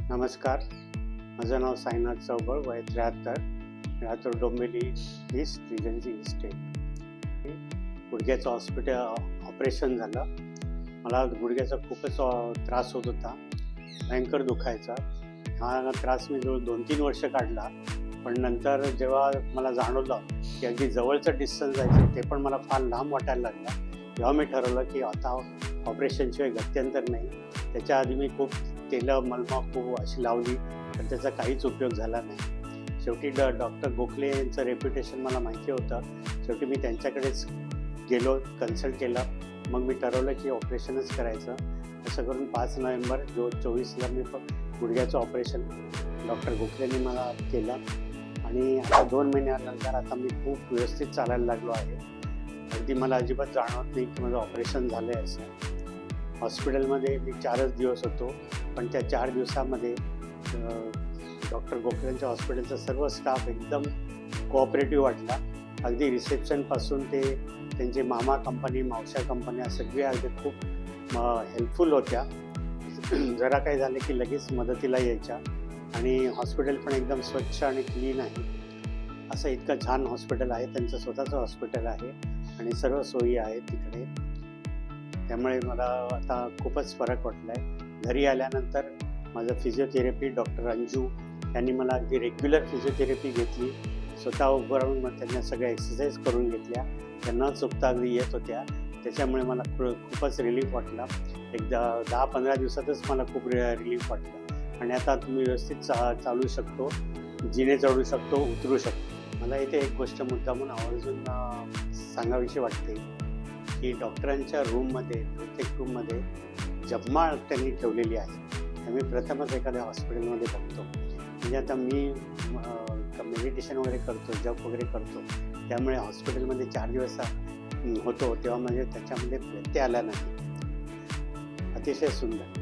नमस्कार. माझं नाव साईनाथ चौबळ, वय 73, राहतो डोंबिवली ईस्ट, रिजन्सी इस्टेट. गुडघ्याचं ऑपरेशन झालं. मला गुडघ्याचा खूपच त्रास होत होता, भयंकर दुखायचा. हा त्रास मी जवळ 2-3 वर्ष काढला. पण नंतर जेव्हा मला जाणवलं की अगदी जवळचं डिस्टन्स जायचं, ते पण मला फार लांब वाटायला लागलं, तेव्हा मी ठरवलं की आता ऑपरेशनशिवाय गत्यंतर नाही. त्याच्या आधी मी खूप तेलं मलमं खूप अशी लावली, पण त्याचा काहीच उपयोग झाला नाही. शेवटी डॉक्टर गोखले यांचं रेप्युटेशन मला माहिती होतं. शेवटी मी त्यांच्याकडेच गेलो, कन्सल्ट केलं. मग मी ठरवलं की ऑपरेशनच करायचं. असं करून 5 नोव्हेंबर 2024ला मी गुडघ्याचं ऑपरेशन डॉक्टर गोखलेंनी मला केलं. आणि आता 2 महिन्यानंतर आता मी खूप व्यवस्थित चालायला लागलो आहे. अगदी मला अजिबात जाणवत नाही की माझं ऑपरेशन झालं आहे असं. हॉस्पिटलमध्ये मी 4च दिवस होतो, पण त्या 4 दिवसामध्ये डॉक्टर गोखलेंच्या हॉस्पिटलचा सर्व स्टाफ एकदम कोऑपरेटिव्ह वाटला. अगदी रिसेप्शनपासून ते त्यांचे मामा कंपनी, मावश्या कंपन्या सगळ्या अगदी खूप हेल्पफुल होत्या. जरा काही झालं की लगेच मदतीला यायच्या. आणि हॉस्पिटल पण एकदम स्वच्छ आणि क्लीन आहे. असं इतकं छान हॉस्पिटल आहे. त्यांचं स्वतःचं हॉस्पिटल आहे आणि सर्व सोयी आहेत तिकडे. त्यामुळे मला आता खूपच फरक वाटला आहे. घरी आल्यानंतर माझं फिजिओथेरपी डॉक्टर अंजू यांनी मला अगदी रेग्युलर फिजिओथेरपी घेतली. स्वतः उभं राहून मग त्यांना सगळ्या एक्सरसाइज करून घेतल्या. त्यांना चुकता अगदी येत होत्या. त्याच्यामुळे मला खूपच रिलीफ वाटला. एकदा 10-15 दिवसातच मला खूप रिलीफ वाटलं. आणि आता तुम्ही व्यवस्थित चालू शकतो, जिने चढू शकतो, उतरू शकतो. मला इथे एक गोष्ट मुद्दामून आवर्जून सांगावीशी वाटते की डॉक्टरांच्या रूममध्ये, प्रत्येक रूममध्ये जपमाळ त्यांनी ठेवलेली आहे. मी प्रथमच एखाद्या हॉस्पिटलमध्ये बघतो. म्हणजे आता मी मेडिटेशन वगैरे करतो, जप वगैरे करतो. त्यामुळे हॉस्पिटलमध्ये 4 दिवस होतो तेव्हा म्हणजे त्याच्यामध्ये व्यत्यय आला नाही. अतिशय सुंदर.